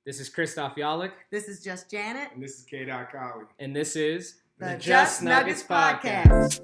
This is Christoph Yalik. This is Just Janet. And this is K. Colley. And this is the Just Nuggets Podcast.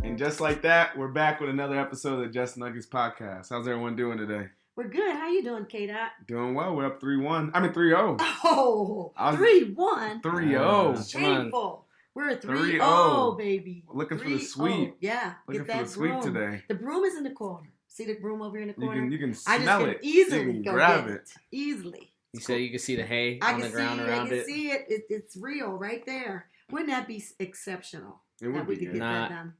And just like that, we're back with another episode of the Just Nuggets Podcast. How's everyone doing today? We're good. How you doing, K-Dot? Doing well. We're up 3-1. 3-0. Oh, 3-1? 3-0. Shameful. We're at 3-0, baby. Looking for the sweep. Yeah. Looking for the sweep today. The broom is in the corner. See the broom over here in the corner? You can smell it. Easily you can go grab get it. Easily. You say you can see the hay on the ground around it? I can see it. It's real right there. Wouldn't that be exceptional? It would be get that done.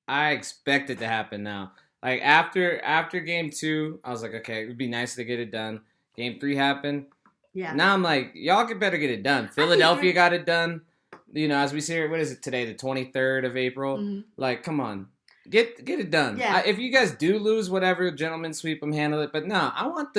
I expect it to happen now. Like after game 2, I was like, okay, it would be nice to get it done. Game 3 happened. Yeah. Now I'm like, y'all could better get it done. Philadelphia got it done. You know, as we see here, what is it today? The 23rd of April. Mm-hmm. Like, come on, get it done. Yeah. If you guys do lose, whatever, gentlemen sweep them, handle it. But no, I want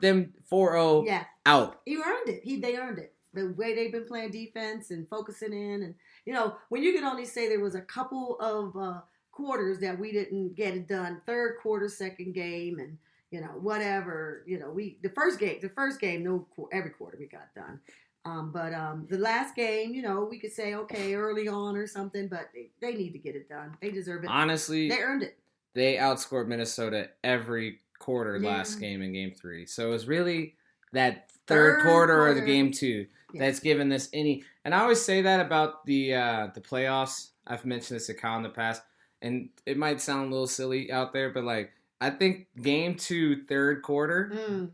them 4-0 out. You earned it. They earned it. The way they've been playing defense and focusing in, and you know, when you can only say there was a couple of quarters that we didn't get it done, third quarter, second game, and you know, whatever, you know, the first game, no, every quarter we got done. But the last game, you know, we could say, okay, early on or something, but they need to get it done. They deserve it. Honestly, they earned it. They outscored Minnesota every quarter last game in game 3. So it was really that third quarter of the game 2 that's given this any. And I always say that about the playoffs. I've mentioned this to Kyle in the past, and it might sound a little silly out there, but like I think game 2, third quarter.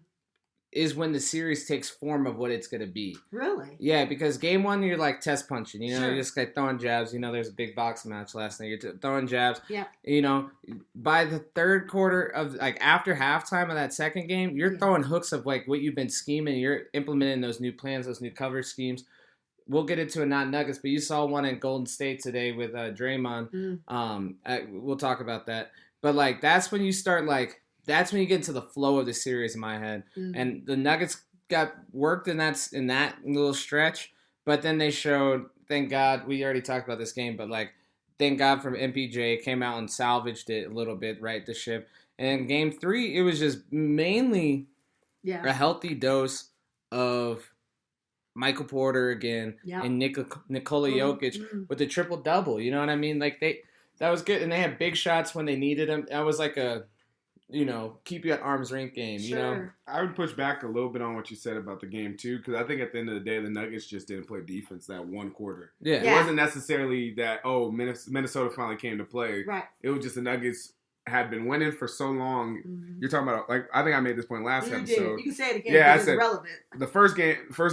Is when the series takes form of what it's going to be. Really? Yeah, because game 1, you're like test punching. You know, sure. You're just like throwing jabs. You know, there's a big boxing match last night. You're throwing jabs. Yeah. You know, by the third quarter of, like, after halftime of that second game, you're throwing hooks of, like, what you've been scheming. You're implementing those new plans, those new cover schemes. We'll get into it, not Nuggets, but you saw one in Golden State today with Draymond. We'll talk about that. But, like, that's when you start, like, that's when you get into the flow of the series in my head. And the Nuggets got worked in that little stretch, but then they showed, thank God, we already talked about this game, but like, thank God from MPJ came out and salvaged it a little bit, right, the ship. And in game 3, it was just mainly a healthy dose of Michael Porter again and Nikola Jokic with the triple-double, you know what I mean? Like, that was good, and they had big shots when they needed them. That was like a, you know, keep you at arm's length game, you know? I would push back a little bit on what you said about the game, too, because I think at the end of the day, the Nuggets just didn't play defense that one quarter. Yeah. It wasn't necessarily that, Minnesota finally came to play. Right. It was just the Nuggets had been winning for so long. You're talking about, like, I think I made this point last episode. Did. You can say it again. Yeah, I said relevant. The first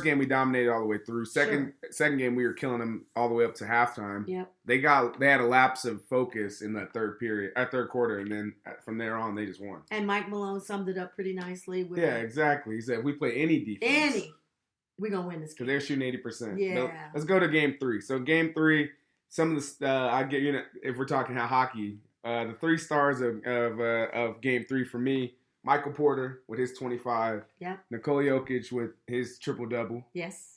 game we dominated all the way through. Second game we were killing them all the way up to halftime. Yep. They had a lapse of focus in that third quarter, and then from there on they just won. And Mike Malone summed it up pretty nicely. Exactly. He said, if we play any defense, we're going to win this game. Because they're shooting 80%. Yeah. Now, let's go to game 3. So game 3, some of the if we're talking hockey, the 3 stars of game 3 for me, Michael Porter with his 25. Yeah. Nikola Jokic with his triple-double. Yes.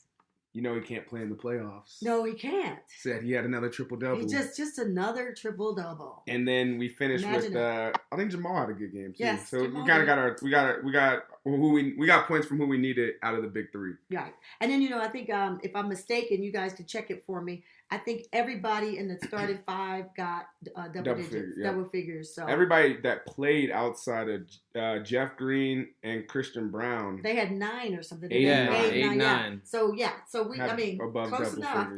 You know he can't play in the playoffs. No, he can't. Said he had another triple-double. He just another triple-double. And then we finished with I think Jamal had a good game too. Yes, so Jamal we kind of we got points from who we needed out of the big 3. Right. And then I think if I'm mistaken, you guys could check it for me. I think everybody in the starting 5 got double figures. So everybody that played outside of Jeff Green and Christian Brown, they had 9 or something. 8, 9. So we close enough.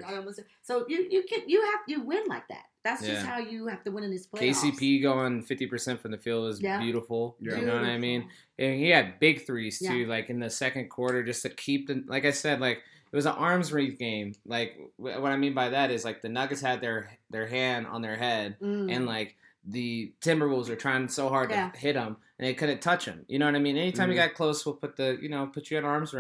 So you win like that. That's just how you have to win in this playoffs. KCP going 50% from the field is beautiful. Yeah. You know what I mean? And he had big threes too, like in the second quarter, just to keep the. Like I said, like it was an arms reach game. Like what I mean by that is like the Nuggets had their hand on their head, and like the Timberwolves were trying so hard to hit them, and they couldn't touch him. You know what I mean? Anytime you got close, we'll put you at arms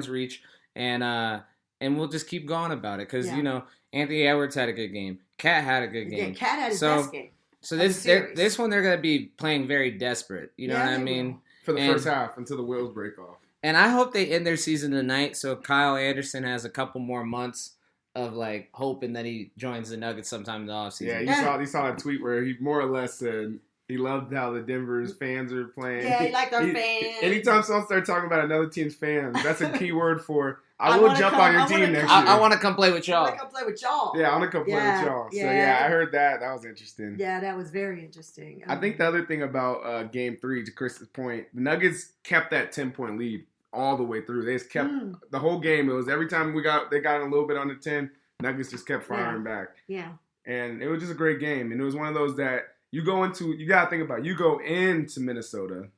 reach, and we'll just keep going about it because Anthony Edwards had a good game. Cat had a good game. Yeah, Cat had his best game. So this one they're going to be playing very desperate. You know what I mean? For the first half until the wheels break off. And I hope they end their season tonight so Kyle Anderson has a couple more months of like hoping that he joins the Nuggets sometime in the offseason. Yeah, you saw a tweet where he more or less said he loved how the Denver's fans are playing. Yeah, he liked our fans. Anytime someone starts talking about another team's fans, that's a key word for I will jump on your team next year. I want to come play with y'all. I want to come play with y'all. Yeah, I want to come play with y'all. So yeah, I heard that. That was interesting. Yeah, that was very interesting. I think the other thing about Game 3, to Chris's point, the Nuggets kept that 10-point lead all the way through. They just kept the whole game. It was every time they got a little bit on the 10, Nuggets just kept firing back. Yeah. And it was just a great game. And it was one of those that you go to Minnesota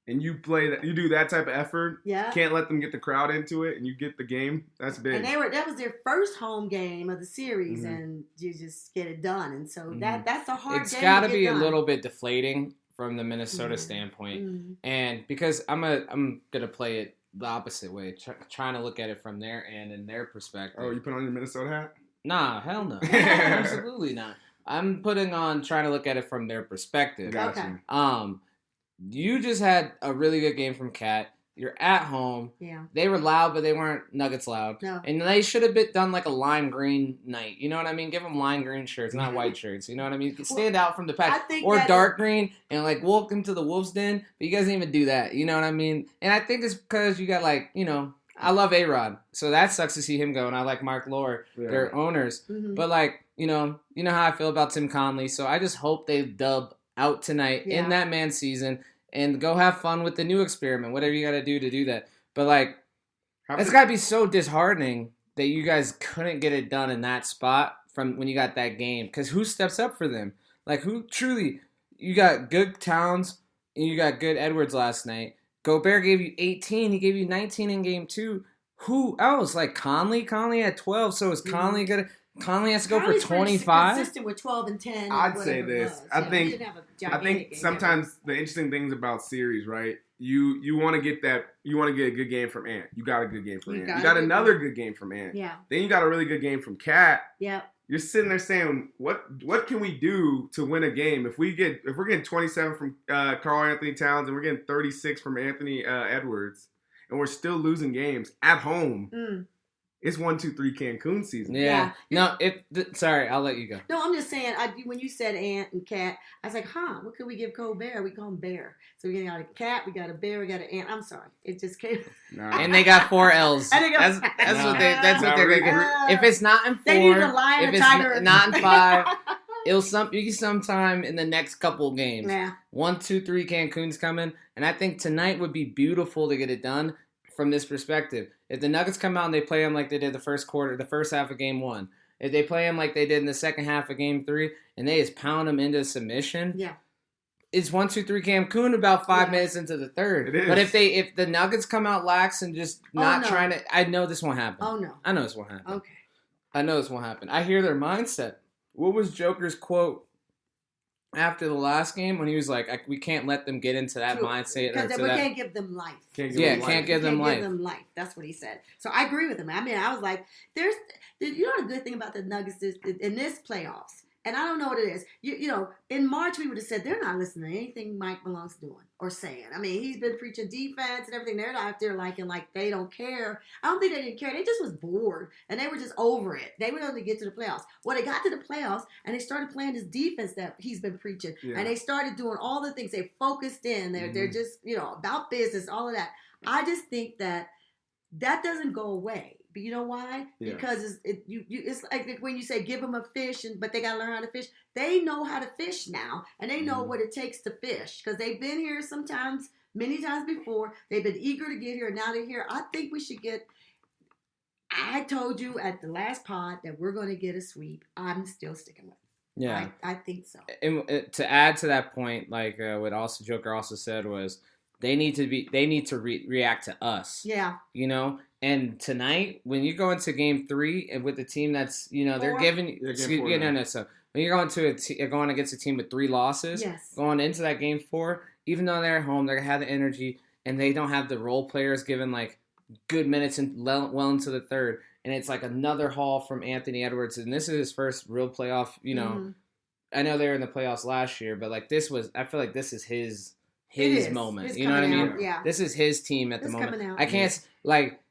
and you play that, you do that type of effort. Yeah. Can't let them get the crowd into it, and you get the game. That's big. And that was their first home game of the series, and you just get it done. And so that's a hard game. It's got to be a little bit deflating from the Minnesota standpoint, and because I'm gonna play it the opposite way, trying to look at it from their end and their perspective. Oh, you put on your Minnesota hat? Nah, hell no, absolutely not. I'm trying to look at it from their perspective. Gotcha. Okay. You just had a really good game from Cat. You're at home. Yeah. They were loud, but they weren't Nuggets loud. No. And they should have done like a lime green night. You know what I mean? Give them lime green shirts, not white shirts. You know what I mean? Stand out from the pack. Or dark green and like welcome to the Wolves Den. But you guys didn't even do that. You know what I mean? And I think it's because you got like, I love A-Rod. So that sucks to see him go. And I like Mark Lohr, their owners. Mm-hmm. But like, you know how I feel about Tim Conley. So I just hope they dub out tonight in that man's season. And go have fun with the new experiment, whatever you got to do that. But, like, it's got to be so disheartening that you guys couldn't get it done in that spot from when you got that game. Because who steps up for them? Like, who truly – you got good Towns and you got good Edwards last night. Gobert gave you 18. He gave you 19 in game 2. Who else? Like, Conley? Conley had 12, so is Conley going to – Conley has to go for 25. Consistent with 12 and 10. I'd say this. I think sometimes the interesting things about series, right? You want to get that. You want to get a good game from Ant. You got a good game from Ant. You got another good game from Ant. Yeah. Then you got a really good game from Cat. Yeah. You're sitting there saying, what can we do to win a game? If we're getting 27 from Karl Anthony Towns and we're getting 36 from Anthony Edwards, and we're still losing games at home. It's 1-2-3 Cancun season. Yeah. No, sorry, I'll let you go. No, I'm just saying, when you said Ant and Cat, I was like, what could we give Colbert? We call him Bear. So we got a Cat, we got a Bear, we got an Ant. I'm sorry. It just came. And they got 4 L's. That's what they're going to get. If it's not in 4, they need a lion, if a tiger. It's not in 5, it'll sometime in the next couple games. Yeah. 1-2-3 Cancun's coming. And I think tonight would be beautiful to get it done from this perspective. If the Nuggets come out and they play them like they did the first half of Game 1, if they play them like they did in the second half of Game 3, and they just pound them into submission, it's 1-2-3 Cancun about 5 minutes into the third. It is. But if the Nuggets come out lax and just trying to, I know this won't happen. Oh no, I know this won't happen. Okay, I know this won't happen. I hear their mindset. What was Joker's quote after the last game when he was like, we can't let them get into that mindset. Because we can't give them life. Can't give them life. That's what he said. So I agree with him. I mean, I was like, you know the good thing about the Nuggets is in this playoffs, and I don't know what it is. You know, in March we would have said they're not listening to anything Mike Malone's doing or saying. I mean, he's been preaching defense and everything. They're out there like they don't care. I don't think they didn't care. They just was bored and they were just over it. They would only get to the playoffs. Well, they got to the playoffs and they started playing this defense that he's been preaching, and they started doing all the things. They focused in. They're just about business, all of that. I just think that doesn't go away. But you know why? Yeah. Because it's like when you say give them a fish, but they got to learn how to fish. They know how to fish now, and they know what it takes to fish because they've been here many times before. They've been eager to get here, and now they're here. I think we should get. I told you at the last pod that we're going to get a sweep. I'm still sticking with it. Yeah, I think so. And to add to that point, like what also Joker also said was they need to react to us. Yeah, And tonight, when you go into Game 3 and with the team that's, they're giving – So when you're going against a team with 3 losses, going into that Game 4, even though they're at home, they're going to have the energy, and they don't have the role players given, like, good minutes and well into the third. And it's like another haul from Anthony Edwards, and this is his first real playoff, I know they were in the playoffs last year, but, like, I feel like this is his moment. You know what I mean? Yeah. This is his team at the moment. I can't – like –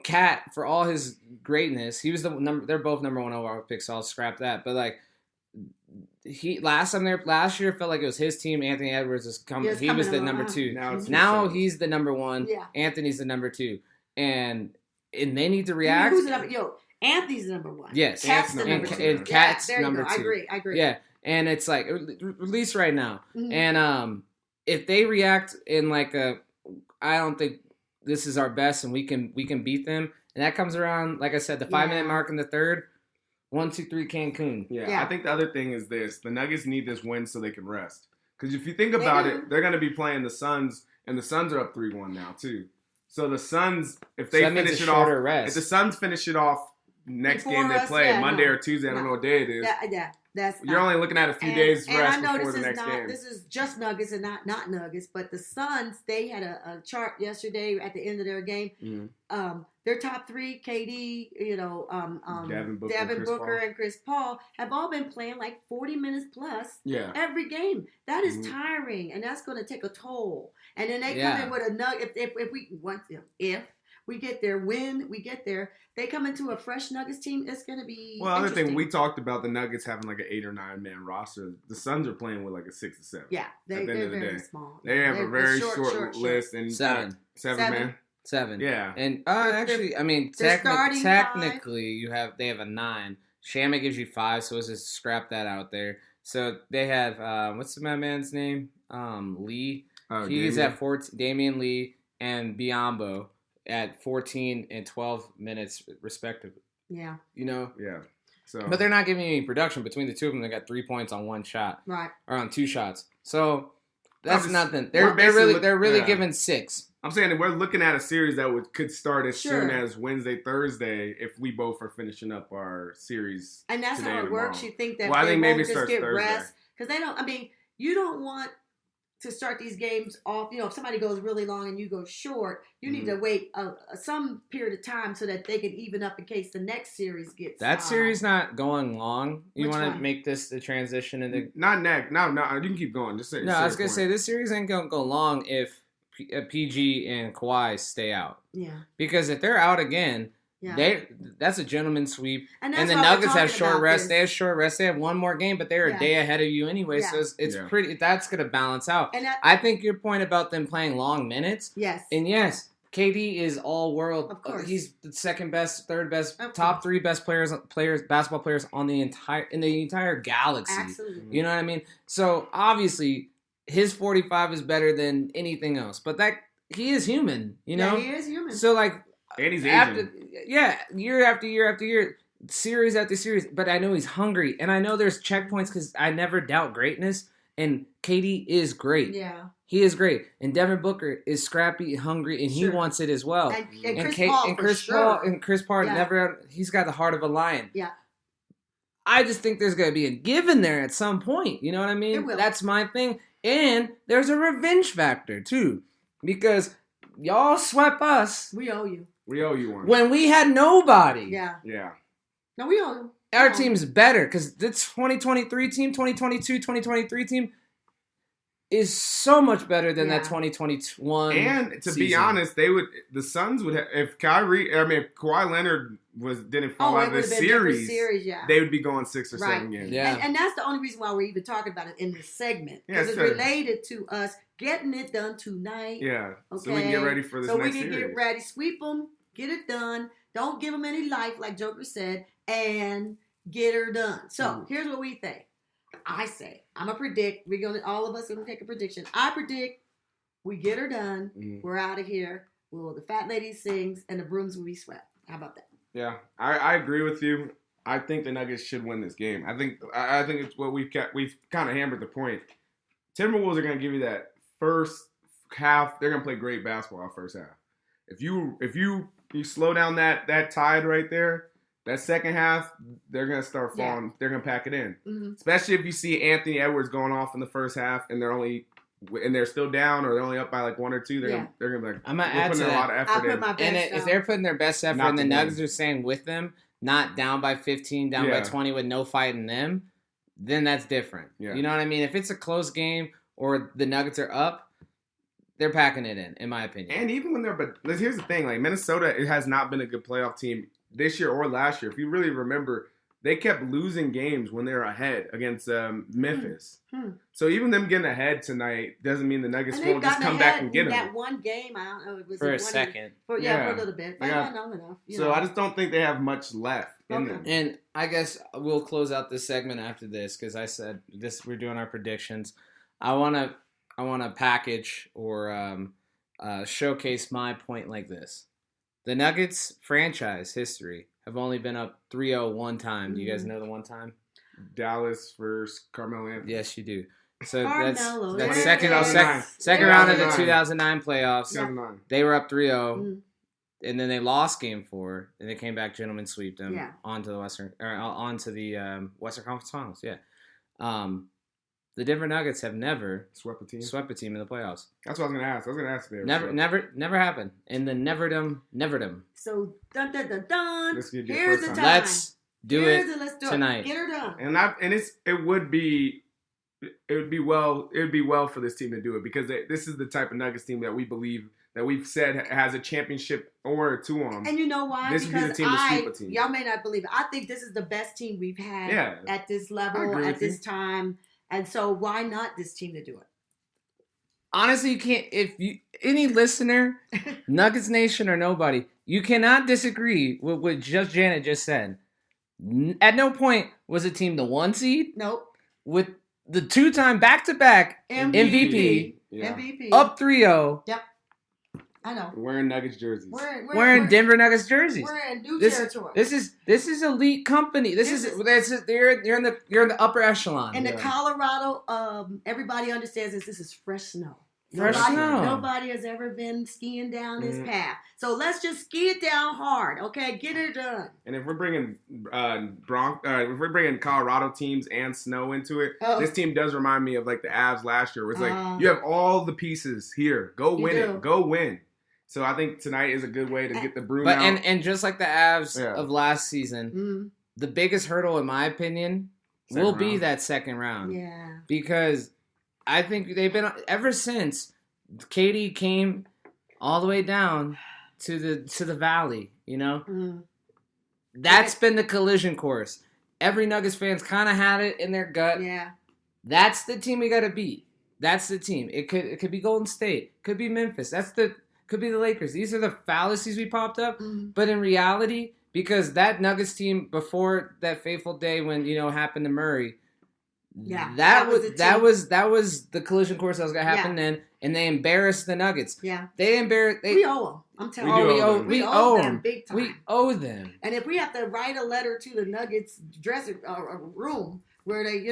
Cat, for all his greatness, he was the number. They're both number 1 overall picks, so I'll scrap that. But like last year felt like it was his team. Anthony Edwards is coming. He was the number 2. Now he's the number 1. Yeah. Anthony's the number 2, and they need to react. Who's the number? Anthony's the number 1. Yes, Cat's the number 2. And Cat's number 2. I agree. Yeah, and it's like at least right now, Mm-hmm. and if they react in like I don't think this is our best, and we can beat them, and that comes around, like I said, the 5-minute mark in the third. 1, 2, 3, Cancun. Yeah, I think the other thing is this: the Nuggets need this win so they can rest. Because if you think about it, they're going to be playing the Suns, and the Suns are up 3-1 now too. So the Suns, if they finish it off, if the Suns finish it off next game they play Monday or Tuesday, I don't know what day it is. You're only looking at a few days rest before the next game. This is just Nuggets and not Nuggets, but the Suns, they had a chart yesterday at the end of their game. Mm-hmm. Their top 3, KD, Devin Booker and Chris Paul, have all been playing like 40 minutes plus every game. That is tiring, and that's going to take a toll. And then they come in with a nugget. If we get there, when we get there, they come into a fresh Nuggets team. It's going to be other thing, we talked about the Nuggets having like an 8 or 9 man roster. The Suns are playing with like a 6 or 7. Yeah, they're very small. They have a very short list. And 7 man. 7. Yeah. And actually, I mean, technically, they have a 9. Shamma gives you 5, so let's just scrap that out there. So they have what's my man's name? Lee. He's at 14. Damian Lee and Biyombo at 14 and 12 minutes respectively. Yeah. Yeah. So, but they're not giving you any production between the two of them. They got 3 points on 1 shot, right? Or on 2 shots. So that's nothing. They're really giving 6. I'm saying that we're looking at a series that could start as soon as Wednesday, Thursday, if we both are finishing up our series. And that's how it works. You think that I think maybe just get Thursday. Rest because they don't. I mean, you don't want to start these games off. If somebody goes really long and you go short, you need to wait some period of time so that they can even up in case the next series gets. That series not going long. You want to make this the transition into not next. No, you can keep going. Just say. No, I was gonna say this series ain't gonna go long if PG and Kawhi stay out. Yeah. Because if they're out again. Yeah. That's a gentleman's sweep. And the Nuggets have short rest. They have short rest. They have one more game, but they're a day ahead of you anyway. Yeah. So it's pretty. That's going to balance out. And I think your point about them playing long minutes. Yes. And yes, KD is all world. Of course. He's the second best, third best, top 3 best basketball players in the entire galaxy. Absolutely. You know what I mean? So obviously his 45 is better than anything else. But he is human. You know. Yeah, he is human. So like. And he's aging. Year after year after year, series after series. But I know he's hungry, and I know there's checkpoints because I never doubt greatness. And KD is great. Yeah, he is great. And Devin Booker is scrappy, hungry, and he wants it as well. And Chris Paul never. He's got the heart of a lion. Yeah. I just think there's going to be a give in there at some point. You know what I mean? That's my thing. And there's a revenge factor too, because y'all swept us. We owe you. We owe you one. When we had nobody. Yeah. Yeah. No, we owe you. Our team's better because this 2023 team, 2022, 2023 team is so much better than that 2021 And to season. be honest, the Suns would have, if Kawhi Leonard didn't fall out of the series, they would be going 6 or 7 games. Yeah. And that's the only reason why we're even talking about it in this segment. Because it's related to us getting it done tonight. Yeah. Okay? So we can get ready for this next series. So we can get ready, sweep them, get it done. Don't give them any life, like Joker said, and get her done. So here's what we think. I say, I'm going to predict, all of us are going to take a prediction. I predict we get her done. We're out of here. The fat lady sings and the brooms will be swept. How about that? Yeah, I agree with you. I think the Nuggets should win this game. I think it's what we've kind of hammered the point. Timberwolves are going to give you that first half. They're going to play great basketball first half. If you slow down that tide right there, that second half, they're going to start falling. Yeah. They're going to pack it in. Mm-hmm. Especially if you see Anthony Edwards going off in the first half and they're still down or they're only up by like 1 or 2. They're going to be like, I'm going to add to a lot of effort in. And if they're putting their best effort and the Nuggets are staying with them, not down by 15, down by 20 with no fight in them, then that's different. Yeah. You know what I mean? If it's a close game or the Nuggets are up, they're packing it in my opinion. And even when but here's the thing, like Minnesota, it has not been a good playoff team this year or last year. If you really remember, they kept losing games when they were ahead against Memphis. So even them getting ahead tonight doesn't mean the Nuggets won't just come back and get them. That one game, I don't know, it was for a second. For a little bit, but not long enough. I just don't think they have much left in them. And I guess we'll close out this segment after this because I said this. We're doing our predictions. I want to package or showcase my point like this. The Nuggets franchise history have only been up 3-0 one time. Do you guys know the one time? Dallas versus Carmelo Anthony. Yes, you do. So Carmelo, that's yeah. second round of the 2009 playoffs. 2009. They were up 3-0, and then they lost Game 4, and they came back, gentlemen sweeped them onto the Western Conference Finals. Yeah. The Denver Nuggets have never swept a team in the playoffs. That's what I was going to ask. I was going to ask there. Never happened. In the neverdom. So, dun, dun, dun, dun. Here's the time. Let's do it tonight. Get her done. It would be well for this team to do it because this is the type of Nuggets team that we believe that we've said has a championship or two on them. And you know why? This would be the team to sweep a team. Y'all may not believe it. I think this is the best team we've had at this level, at this time. And so why not this team to do it? Honestly, you can't. Any listener, Nuggets Nation or nobody, you cannot disagree with what Janet just said. At no point was a team the 1 seed. Nope. With the 2-time back-to-back MVP. Up 3-0. Yep. I know. Wearing Nuggets jerseys. Wearing Denver Nuggets jerseys. We're in new territory. This is elite company. You're in the upper echelon. In the Colorado, everybody understands this is fresh snow. Snow. Nobody has ever been skiing down this path. So let's just ski it down hard, okay? Get it done. And if we're bringing Colorado teams and snow into it, this team does remind me of like the Avs last year. Where it's like you have all the pieces here. Go win it. Go win. So I think tonight is a good way to get the broom out. And just like the Avs of last season, the biggest hurdle, in my opinion, will be that second round. Yeah. Because I think they've been ever since Katie came all the way down to the valley. You know, that's been the collision course. Every Nuggets fan's kind of had it in their gut. Yeah, that's the team we got to beat. That's the team. It could be Golden State. Could be Memphis. Could be the Lakers. These are the fallacies we popped up. But in reality, because that Nuggets team before that fateful day when happened to Murray. Yeah, that was the collision course that was gonna happen then, and they embarrassed the Nuggets. Yeah, we owe them. I'm telling you, we owe them big time. We owe them. And if we have to write a letter to the Nuggets dressing room where they,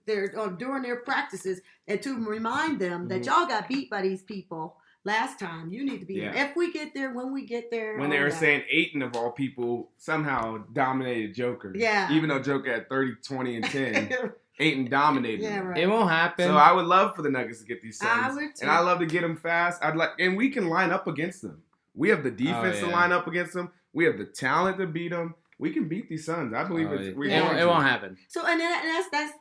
they're during their practices, and to remind them that y'all got beat by these people last time, you need to be here. If we get there, when we get there. When they were saying Ayton of all people somehow dominated Joker. Yeah. Even though Joker had 30, 20, and 10. Ayton dominated. Yeah, right. It won't happen. So I would love for the Nuggets to get these Suns. I would too. And I love to get them fast. And we can line up against them. We have the defense to line up against them. We have the talent to beat them. We can beat these Suns. I believe it won't happen. So and that's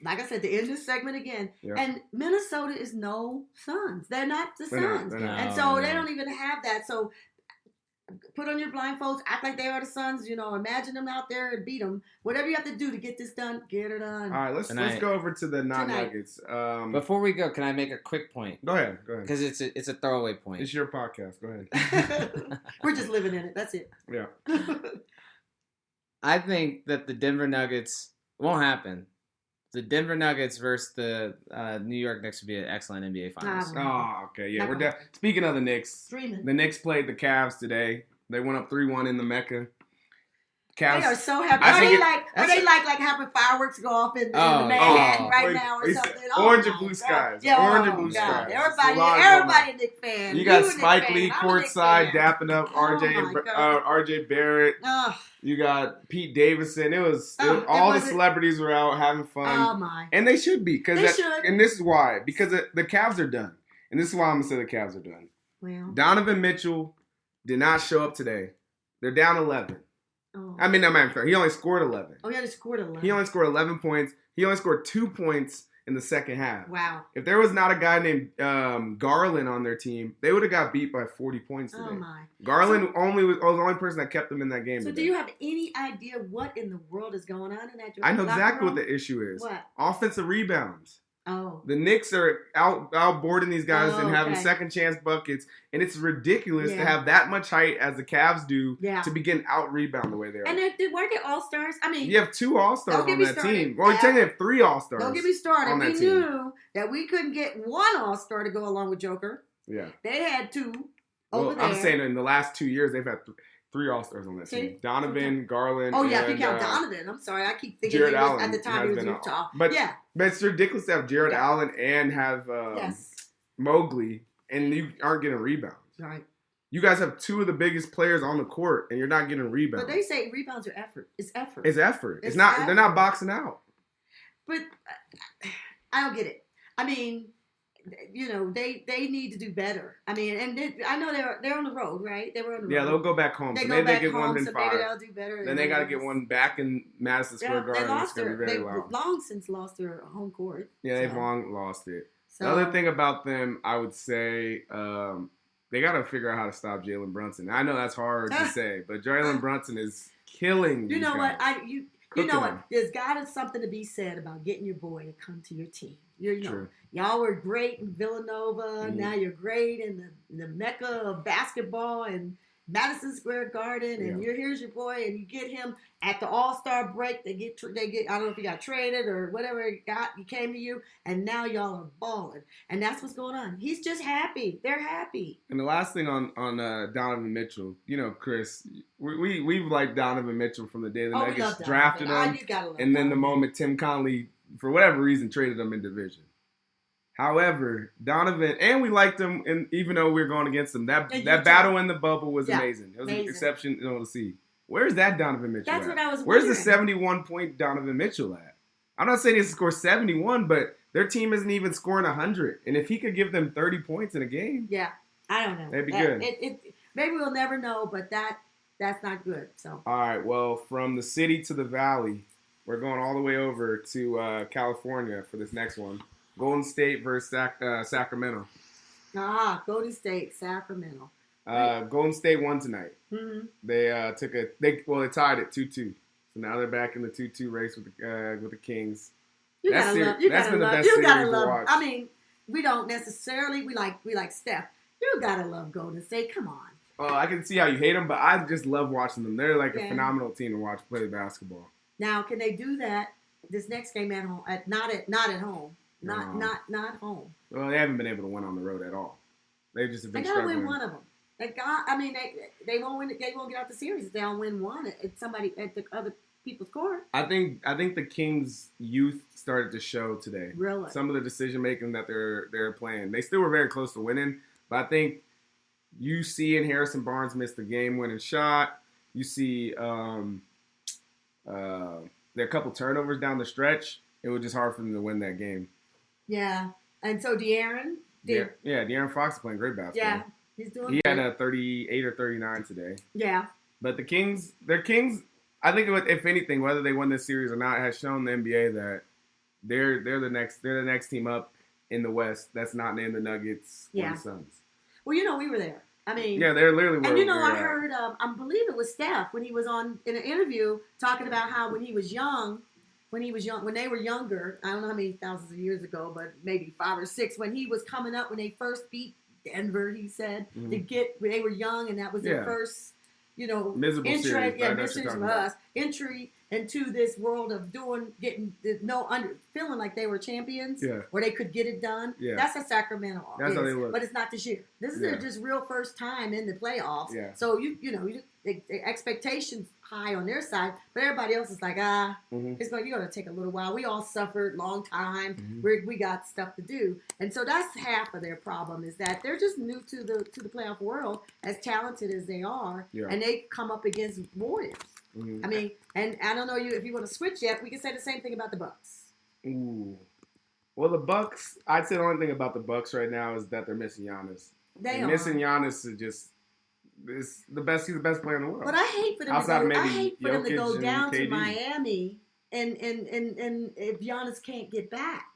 like I said, the end of this segment again. Yeah. And Minnesota is no Suns. They're not the Suns. And so they don't even have that. So put on your blindfolds, act like they are the Suns. Imagine them out there and beat them. Whatever you have to do to get this done, get it done. All right, let's go over to the non-Nuggets. Before we go, can I make a quick point? Go ahead. Because it's a throwaway point. It's your podcast. Go ahead. We're just living in it. That's it. Yeah. I think that the Denver Nuggets won't happen. The Denver Nuggets versus the New York Knicks would be an excellent NBA Finals. Oh, okay. Yeah, speaking of the Knicks, the Knicks played the Cavs today. They went up 3-1 in the Mecca. Cavs, they are so happy. Are they like having fireworks go off in Manhattan right now or something? Orange and blue skies. Yeah, orange and blue skies. Everybody a Knicks fan. You got Spike Lee courtside dapping up RJ Barrett. You got Pete Davidson. It was all the celebrities were out having fun. Oh my! And they should be and this is why, because the Cavs are done, and this is why I'm gonna say the Cavs are done. Well, Donovan Mitchell did not show up today. They're down 11. Oh. I mean, he only scored 11. Oh, yeah, he scored 11. He only scored 11 points. He only scored 2 points in the second half. Wow. If there was not a guy named Garland on their team, they would have got beat by 40 points today. Oh my. Garland was the only person that kept them in that game. So today. do you have any idea what in the world is going on in that? I know locker exactly room? what the issue is. What? Offensive rebounds. Oh. The Knicks are outboarding these guys and having okay. second chance buckets, and it's ridiculous to Yeah. have that much height as the Cavs do Yeah. to be getting out rebound the way they are. And weren't they all-stars? I mean, You have 2 All-Stars Don't get on me that started. team. Well, you technically have 3 All-Stars. don't get me started. on We that team. knew that we couldn't get one all-star to go along with Joker. Yeah. They had 2 Well, over there. I'm saying in the last 2 years, they've had 3 All-Stars on that See? team. Donovan, Garland, Oh, yeah, and, if you count Donovan. I'm sorry. I keep thinking Jared he was, Allen at the time has he was been Utah. But, yeah. but it's ridiculous to have Jared Yeah. Allen and have Yes. Mowgli, and you aren't getting rebounds. Right. You guys have 2 of the biggest players on the court, and you're not getting rebounds. But they say rebounds are effort. It's effort. It's effort. It's It's not. effort. They're not boxing out. But I don't get it. I mean, they need to do better. I mean, and I know they're on the road, right? They were on the Yeah, road. they'll go back home. They So go maybe back they get home, one in so 5. maybe they'll do better. Then they got to get one back in Madison Square Yeah, Garden. they lost It's going to be they very loud. long since lost their home court. Yeah, they've so- long lost it. So, The other thing about them, I would say, they got to figure out how to stop Jalen Brunson. I know that's hard to say, but Jalen Brunson is killing you these know what? guys. You Cooking know what? them. There's got to something to be said about getting your boy to come to your team. True. Y'all were great in Villanova. Mhm. Now you're great in the mecca of basketball and Madison Square Garden. And here's your boy, and you get him at the All-Star break. They get. I don't know if he got traded or whatever he got. He came to you, and now y'all are balling. And that's what's going on. He's just happy. They're happy. And the last thing on Donovan Mitchell, Chris, we've liked Donovan Mitchell from the day the We Nuggets love drafted Donovan. him, You gotta love and then the Donovan. moment Tim Conley, for whatever reason, traded him in division. However, Donovan, and we liked him, and even though we were going against him, that battle in the bubble was amazing. It was amazing. an exception to see. Where's that Donovan Mitchell That's at? what I was Where's the wondering. 71-point Donovan Mitchell at? I'm not saying he score 71, but their team isn't even scoring 100. And if he could give them 30 points in a game, Yeah, I don't know. That'd be good. Maybe we'll never know, but that's not good. So all right, well, from the city to the valley, we're going all the way over to California for this next one. Golden State versus Sacramento. Golden State, Sacramento. Golden State won tonight. Mm-hmm. They they tied it 2-2. So now they're back in the 2-2 race with the Kings. That's been the best series to watch. I mean, we don't necessarily we like Steph. You gotta love Golden State. Come on. Oh, I can see how you hate them, but I just love watching them. They're like a Yeah. phenomenal team to watch play basketball. Now, can they do that this next game at home? Not at home. No. Not home. Well, they haven't been able to win on the road at all. They just have They been gotta struggling. win one of them. They won't win. They won't get out the series if they don't win one at somebody at the other people's court. I think the Kings' youth started to show today. Really? Some of the decision making that they're playing. They still were very close to winning, but I think you see in Harrison Barnes missed the game-winning shot. You see there are a couple turnovers down the stretch. It was just hard for them to win that game. Yeah. And so De'Aaron did. Yeah, De'Aaron Fox is playing great basketball. Yeah, he's doing. He had good. a 38 or 39 today. Yeah. But the Kings, I think if anything, whether they win this series or not, has shown the NBA that they're the next team up in the West that's not named the Nuggets or Yeah. the Suns. Well, we were there. I mean, Yeah, they're literally where and we're I at. heard, I believe it was Steph when he was in an interview talking about how when they were younger, I don't know how many thousands of years ago, but maybe 5 or 6, when he was coming up, when they first beat Denver, he said, Mhm. when they were young, and that was their Yeah. first, Miserable entry, series. Right, that's miseries what for you're talking us, entry into this world of feeling like they were champions, Yeah. where they could get it done. Yeah. That's a Sacramento. That's how they look. But it's not this year. This is Yeah. their just real first time in the playoffs. Yeah. So the expectations high on their side, but everybody else is like, Mhm. you're going to take a little while. We all suffered long time. Mhm. We got stuff to do, and so that's half of their problem is that they're just new to the playoff world, as talented as they are, Yeah. and they come up against Warriors. Mhm. I mean, and I don't know if you want to switch yet. We can say the same thing about the Bucks. Ooh. Well, the Bucks. I'd say the only thing about the Bucks right now is that they're missing Giannis. They are. Missing Giannis is the best. He's the best player in the world. But I hate for them Outside of to go. I maybe hate for them to go Jokic and down to KD. Miami, and if Giannis can't get back,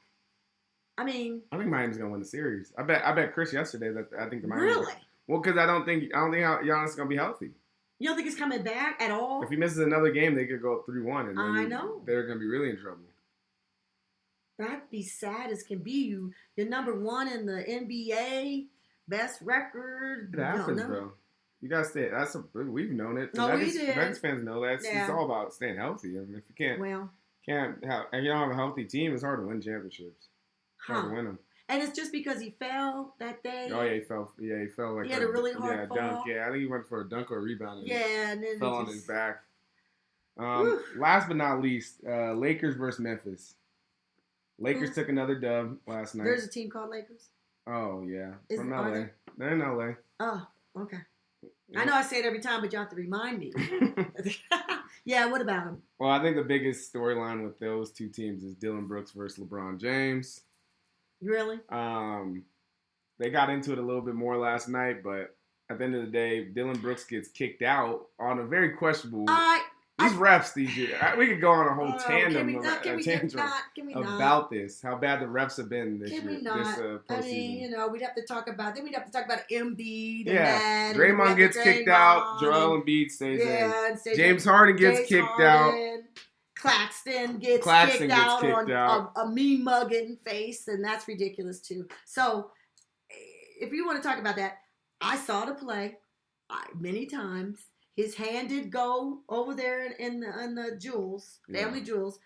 I mean, I think Miami's gonna win the series. I bet Chris yesterday that I think the Miami. really? Well, because I don't think Giannis is gonna be healthy. You don't think he's coming back at all? If he misses another game, they could go up 3-1, and I know. they're gonna be really in trouble. That'd be sad as can be. You're number one in the NBA, best record. It happens, bro. You gotta stay. We've known it. No, we did. Nuggets fans know that. Yeah. It's all about staying healthy. I mean, if you can't if you don't have a healthy team, it's hard to win championships. It's hard to win them. And it's just because he fell that day. Oh yeah, he fell. Yeah, he fell like he had a really hard fall. Dunk. Yeah, I think he went for a dunk or a rebound. And then fell on his back. Last but not least, Lakers versus Memphis. Lakers took another dub last night. There's a team called Lakers. Oh yeah, from LA. They're in LA. Oh, okay. I know I say it every time, but you have to remind me. Yeah, what about them? Well, I think the biggest storyline with those two teams is Dillon Brooks versus LeBron James. Really? They got into it a little bit more last night, but at the end of the day, Dillon Brooks gets kicked out on a very questionable. These refs these years, we could go on a whole tandem about this. How bad the refs have been this year. This I mean, we'd have to talk about. Then we'd have to talk about Embiid. Yeah, Draymond gets kicked out. Joel Embiid stays in. James Harden gets kicked out. Claxton gets kicked out on a mean mugging face, and that's ridiculous too. So, if you want to talk about that, I saw the play many times. His hand did go over there in the jewels, family jewels,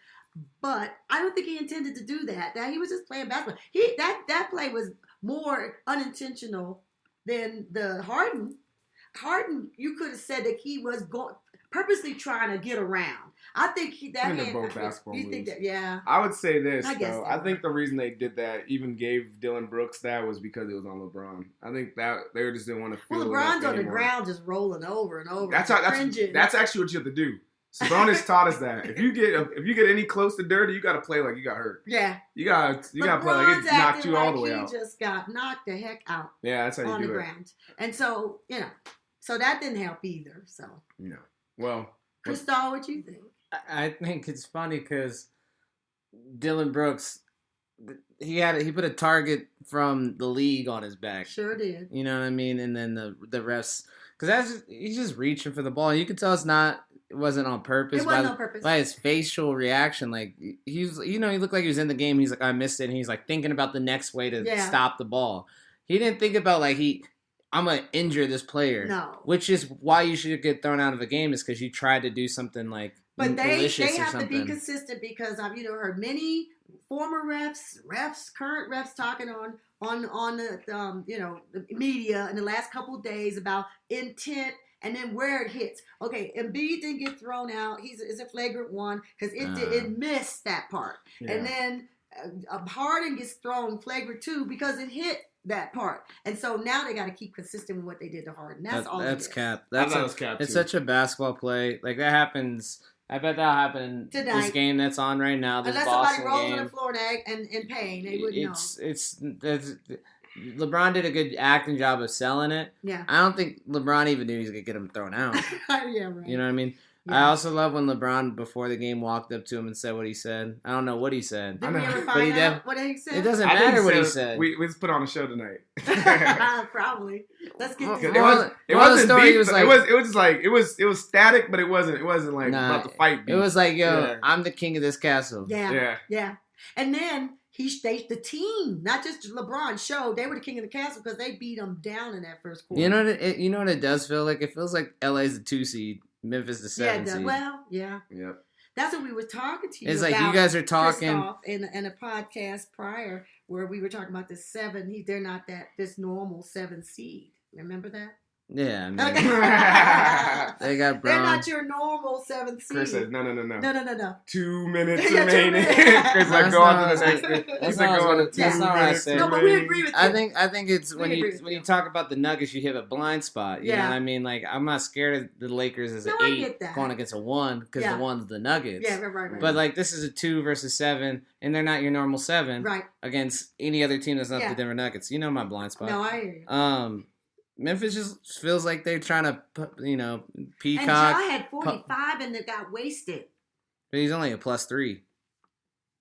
but I don't think he intended to do that. That he was just playing basketball. That play was more unintentional than the Harden. Harden, you could have said that he was purposely trying to get around. I think they're both basketball moves. You think that? Yeah. I would say this though. I think the reason they did that, even gave Dillon Brooks that, was because it was on LeBron. I think that they just didn't want to feel. Well, LeBron's on the ground just rolling over and over. That's actually what you have to do. Sabonis taught us that if you get any close to dirty, you got to play like you got hurt. Yeah. You got to play like it knocked you all the way out. He just got knocked the heck out. Yeah, that's how you do it. On the ground, and so so that didn't help either. So no. Well, Crystal, what you think? I think it's funny because Dillon Brooks, he put a target from the league on his back. Sure did. You know what I mean? And then the refs, because he's just reaching for the ball. You could tell it wasn't on purpose. It wasn't on purpose. By his facial reaction, like he looked like he was in the game. He's like, I missed it, and he's like thinking about the next way to stop the ball. He didn't think about I'm going to injure this player. No. Which is why you should get thrown out of a game, is because you tried to do something like But they have to be consistent, because I've heard many former current refs talking on the media in the last couple of days about intent and then where it hits. Okay, Embiid didn't get thrown out. It's a flagrant one because it missed that part. Yeah. And then Harden gets thrown flagrant 2 because it hit that part. And so now they got to keep consistent with what they did to Harden. That's cap. That's cap. It's such a basketball play. Like that happens. I bet that'll happen tonight. This game that's on right now. This Unless Boston somebody rolls game. on the floor and in pain, they wouldn't know. LeBron did a good acting job of selling it. Yeah. I don't think LeBron even knew he was gonna get him thrown out. Yeah, right. You know what I mean? Yeah. I also love when LeBron, before the game, walked up to him and said what he said. I don't know what he said. Did we ever find out what he said? It doesn't matter what he said. We just put on a show tonight. Probably. Let's get this. It wasn't beef. It was static, but it wasn't like about the fight beef. It was like, I'm the king of this castle. Yeah. And then the team, not just LeBron, showed they were the king of the castle because they beat them down in that first quarter. You know what it does feel like? It feels like LA's the 2 seed. Memphis the 7 seed. Well, yeah. Yep. That's what we were talking to you it's about. It's like you guys are talking in a podcast prior where we were talking about the 7. They're not this normal 7 seed. Remember that? Yeah, I mean, they got Brown. They're not your normal 7 seed. Chris says, no. No. 2 minutes remaining. Chris like, go on to the next thing. That's not what I said. No, but we agree with you. I think it's when you talk about the Nuggets, you hit a blind spot. You know what I mean? Like, I'm not scared of the Lakers as an 8 going against a 1 because the 1's the Nuggets. Yeah, right. But like, this is a 2 versus 7, and they're not your normal 7 against any other team that's not the Denver Nuggets. You know my blind spot. No, I hear you. Memphis just feels like they're trying to, peacock. And Ja had 45 and they got wasted. But he's only a +3.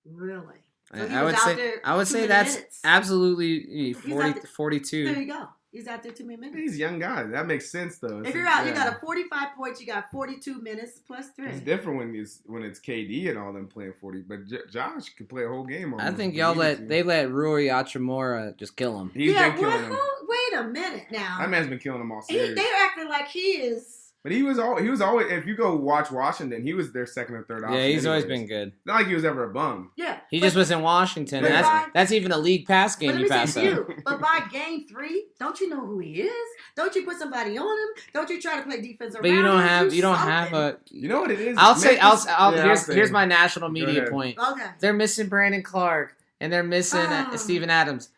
Really? So he I was would out say there I would too say many that's minutes. absolutely out 40, there. 42. There you go. He's out there too many minutes. He's a young guy. That makes sense though. If you're out, you got a 45 points. You got 42 minutes plus 3. It's different when it's KD and all them playing 40, but Josh could play a whole game. I almost think if he y'all needed to. they let Rui Hachimura just kill him. He's been killing him. Wait a minute now. That man's been killing him all series. They're acting like he is. But he was always. If you go watch Washington, he was their second or third option. Yeah, he's always anyways. been good. Not like he was ever a bum. Yeah. He just was in Washington. but And by- that's even a league pass But game let you me pass say to up. you, but by game 3, don't you know who he is? Don't you put somebody on him? Don't you try to play defense around But you don't him? have Do you don't have something. a. You know what it is? I'll say Memphis- I'll Yeah, here's say here's it. my national Go media ahead. point. Okay. They're missing Brandon Clark and they're missing Oh. Steven Adams.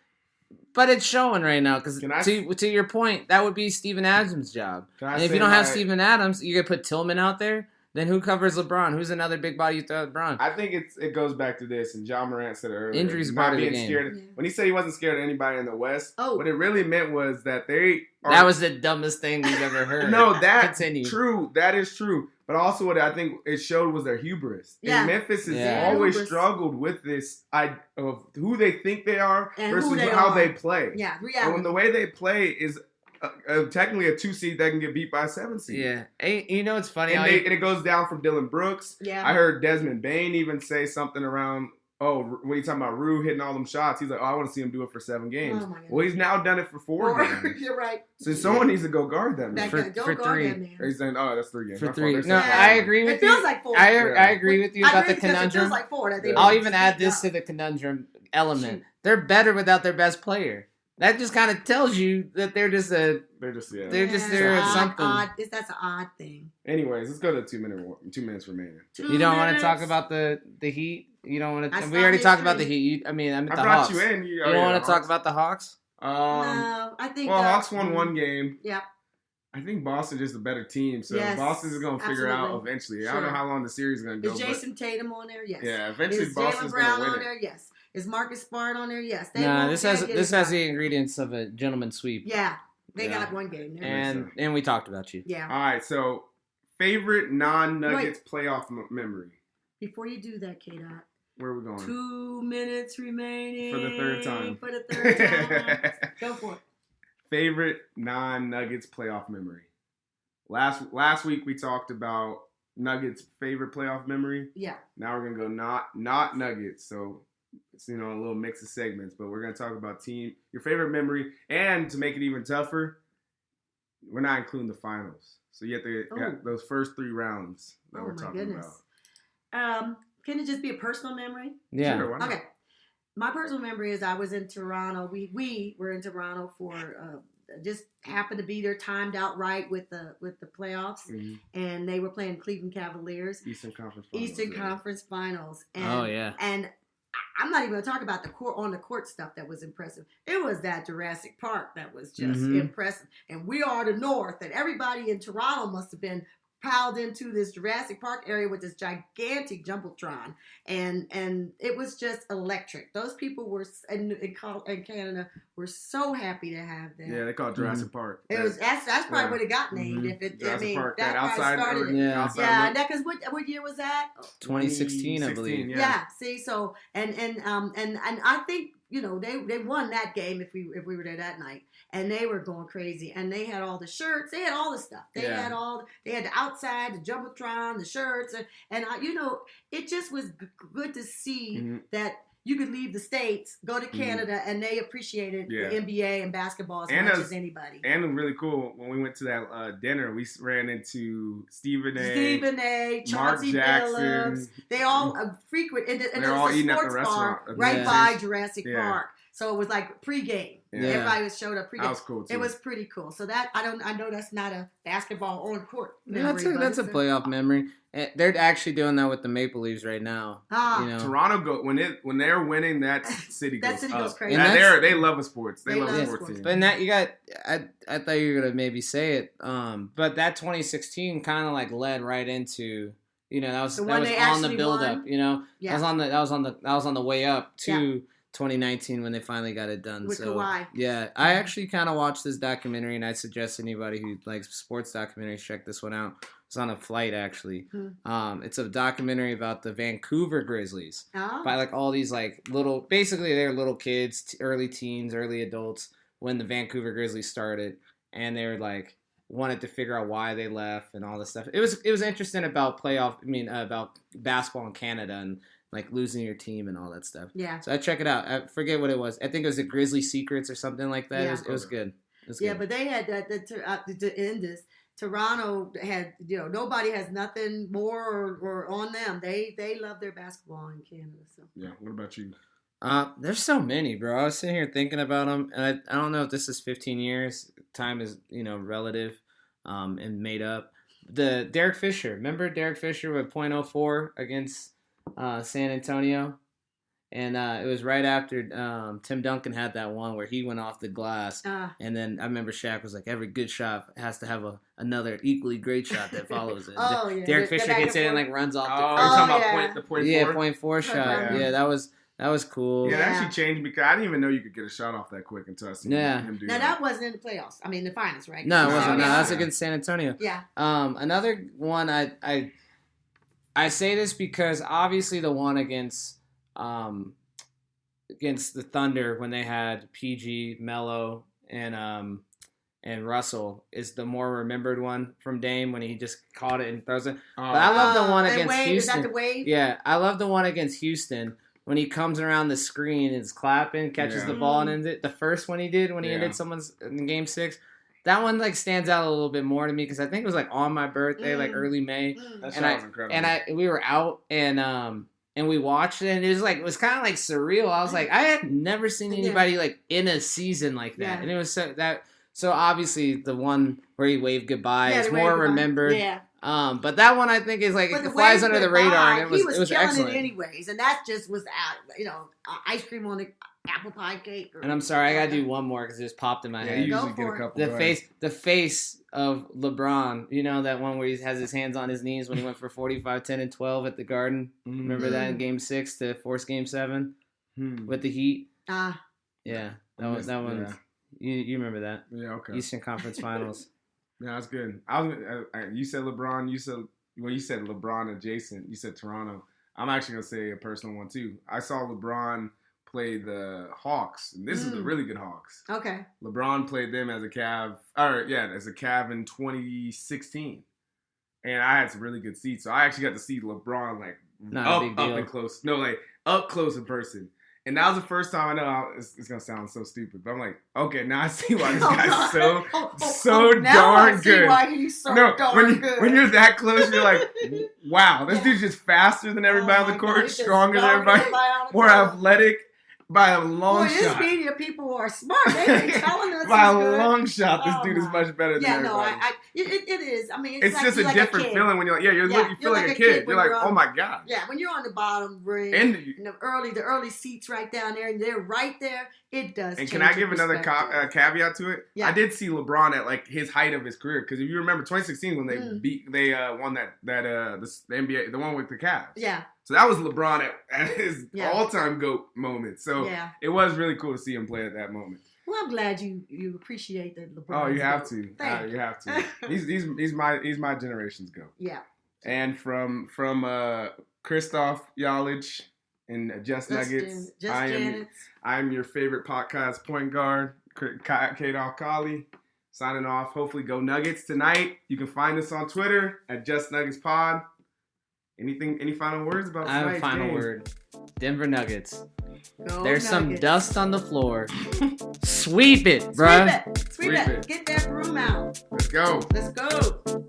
But it's showing right now because Can I- to your point, that would be Steven Adams' job. Can I And if say you don't have my- Steven Adams, you could put Tillman out there. Then who covers LeBron? Who's another big body you throw at LeBron? I think it goes back to this, and John Morant said it earlier. Injuries are not part of the being game. scared. Yeah. When he said he wasn't scared of anybody in the West, Oh. what it really meant was that they are. That was the dumbest thing we've ever heard. no, that's Continue. true. That is true. But also, what I think it showed was their hubris. Yeah. And Memphis has Yeah. always Hubris. struggled with this of who they think they are And who versus they how are. they play. Yeah, And when reality. the way they play is technically a 2 seed that can get beat by a 7 seed. Yeah. Hey, you know what's funny? And, and it goes down from Dylan Brooks. Yeah. I heard Desmond Bain even say something around, when he's talking about Rue hitting all them shots, he's like, I want to see him do it for 7 games. Oh, my goodness. Well, he's now done it for 4 games. You're right. So someone needs to go guard that man. That For- guy, don't for guard 3. that man. He's saying, that's 3 games. for My fault. 3. There's No, 7. I agree with It feels you. like 4. I agree with you about the It feels conundrum. like 4. That they I'll don't even add speak this up. to the conundrum element. They're better without their best player. That just kind of tells you that they're just They're just, They're just there It's at odd, something. odd. That's an odd thing. Anyways, let's go to 2 minutes remaining. You don't want to talk about the Heat. You don't want I to. saw We already talked history. about the Heat. I meant I the brought Hawks. you in. You don't want to talk about the Hawks? No, I think. Well, Hawks won 1 game. Yep. I think Boston's just a better team, so Yes, Boston's going to figure out absolutely. eventually. I don't know Sure. how long the series is going to go. Is but Jason Tatum on there? Yes. yeah, eventually Is Jaylen Boston's going Brown to win on it. there? Yes. Is Marcus Smart on there? Yes. They Nah, won't- this they'll has get it this has done. the ingredients of a gentleman's sweep. Yeah, they Yeah. got 1 game. There. And we talked about you. Yeah. All right, so favorite non-Nuggets playoff memory. Before you do that, K-Dot, Where are we going? 2 minutes remaining. For the 3rd time. For the 3rd time. Go for it. Favorite non-Nuggets playoff memory. Last week we talked about Nuggets' favorite playoff memory. Yeah. Now we're gonna go not Nuggets. So it's a little mix of segments, but we're gonna talk about your favorite memory, and to make it even tougher, we're not including the finals. So you have to got those first 3 rounds that Oh we're my talking goodness. about. Can it just be a personal memory? Yeah. Sure, why not? Okay. My personal memory is I was in Toronto. We were in Toronto for just happened to be there, timed out right with the playoffs, Mhm. and they were playing Cleveland Cavaliers, Eastern Conference Finals. Eastern yeah. Conference Finals. And, Oh yeah. And I'm not even going to talk about the court stuff that was impressive. It was that Jurassic Park that was just Mhm. impressive. And we are the North, and everybody in Toronto must have been piled into this Jurassic Park area with this gigantic jumbotron, and it was just electric. Those people were in Canada were so happy to have that. Yeah, they call it Jurassic Park. It was that's probably Yeah. what it got named. Mhm. If it, Jurassic Park. that That probably outside, started it. Yeah. outside Yeah, look. that because what year was that? 2016, I 2016, believe. Yeah. See, so and I think they won that game if we were there that night, and they were going crazy, and they had all the shirts, they had all the stuff, they Yeah. had the outside, the jumbotron, the shirts, and it just was good to see Mhm. that you could leave the States, go to Canada, and they appreciated Yeah. the NBA and basketball as And much as- as anybody. And it was really cool when we went to that dinner. We ran into Stephen A. Stephen A. Mark Chauncey Jackson. Billups. They all frequent, and They're it all was a eating at the sports bar restaurant. right Yeah. by Jurassic Yeah. Park. So it was like pregame. Yeah. Everybody was showed up pregame. That was cool too. It was pretty cool. So that I know that's not a basketball on court. Yeah, memory, that's a but- playoff memory. They're actually doing that with the Maple Leafs right now. Ah, You know. Toronto when they're winning, that city goes That city up. goes crazy. And And that's- they love a sports. They They love a love sports sports. team. But in that you got, I thought you were gonna maybe say it. But that 2016 kind of like led right into, that was The that one was they on the actually build won? up. yeah. that was on the way up to 2019 when they finally got it done. With so Kawhi. yeah, I actually kind of watched this documentary, and I suggest anybody who likes sports documentaries check this one out. was on a flight actually. Hmm. It's a documentary about the Vancouver Grizzlies Oh. by like all these like little, basically they're little kids, early teens, early adults when the Vancouver Grizzlies started, and they were like wanted to figure out why they left and all this stuff. It was interesting about about basketball in Canada and like losing your team and all that stuff. Yeah. So I check it out. I forget what it was. I think it was the Grizzly Secrets or something like that. Yeah. It was good. It was Yeah, good. but they had to end this. Toronto had, nobody has nothing more or on them. They love their basketball in Canada. So Yeah. What about you? There's so many, bro. I was sitting here thinking about them, and I don't know if this is 15 years. Time is, relative, and made up. The Derek Fisher. Remember Derek Fisher with .04 against San Antonio? And it was right after Tim Duncan had that one where he went off the glass. And then I remember Shaq was like, every good shot has to have another equally great shot that follows it. Oh, yeah. Derek The Fisher back gets and in and forth. like runs off the Oh, court. you're talking yeah. about the point Yeah, four? .4 shot. Yeah. Yeah, that was cool. Yeah, Yeah. that actually changed because I didn't even know you could get a shot off that quick until I seen him do Now that. that wasn't in the playoffs. I mean, the finals, right? No, it wasn't. No, yeah. that's against San Antonio. Yeah. Another one I say this because obviously the one against the Thunder when they had PG, Melo, and Russell is the more remembered one from Dame when he just caught it and throws it. But I love the one and against Wade, Houston. Is that the Wade? Yeah, I love the one against Houston when he comes around the screen and is clapping, catches Yeah. the ball and ends it. The first one he did when he ended someone's in Game 6. That one like stands out a little bit more to me because I think it was like on my birthday, like early May. That and shot was incredible. And we were out and we watched it and it was kind of like surreal. I was like, I had never seen anybody like in a season like that, and it was so obviously the one where he waved goddbye is more remembered. Yeah. But that one I think is like it flies under the radar, and it was killing excellent. it anyways, and that just was ice cream on the apple pie cake. And I'm sorry, I gotta do one more because it just popped in my You head. usually Go get a for it. couple. The face of LeBron, that one where he has his hands on his knees when he went for 45, 10, and 12 at the Garden. Remember that in Game 6 to force Game 7 with the Heat? Yeah, that one. Yeah. You remember that? Yeah, okay. Eastern Conference Finals. Yeah, that's good. You said LeBron. You said LeBron adjacent. You said Toronto. I'm actually gonna say a personal one too. I saw LeBron play the Hawks, and this is the really good Hawks. Okay. LeBron played them as a Cav in 2016, and I had some really good seats. So I actually got to see LeBron up and close. No, like up close in person. And that was the first time I know it's going to sound so stupid, but I'm like, okay, now I see why this guy's so darn good. Why he's so darn good. When you're that close, you're like, wow, this dude's just faster than everybody on the court, stronger than everybody, more athletic by a long shot. These media people are smart. They been telling us by a good. long shot, this dude is much better than everybody. It is. I mean, it's just a different feeling when you're like, you feel like a kid. You're like, oh my God. Yeah, when you're on the bottom ring, and the early seats right down there, and they're right there, it does. And can I give another caveat to it? Yeah. I did see LeBron at like his height of his career because if you remember 2016 when they won the NBA, the one with the Cavs. Yeah. So that was LeBron at his all-time GOAT moment. So it was really cool to see him play at that moment. Well, I'm glad you appreciate that LeBron. Oh, you have to. Thank you have to. He's my generation's GOAT. Yeah. And from Christoph Yalich and Just Nuggets, I am your favorite podcast point guard, K-Dog Collie, signing off. Hopefully go Nuggets tonight. You can find us on Twitter at Just Nuggets Pod. Any final words about tonight's I have a final game? word. Denver Nuggets. Go There's some Nuggets. dust on the floor. Sweep it, bruh. Sweep it. Get that broom out. Let's go. Let's go.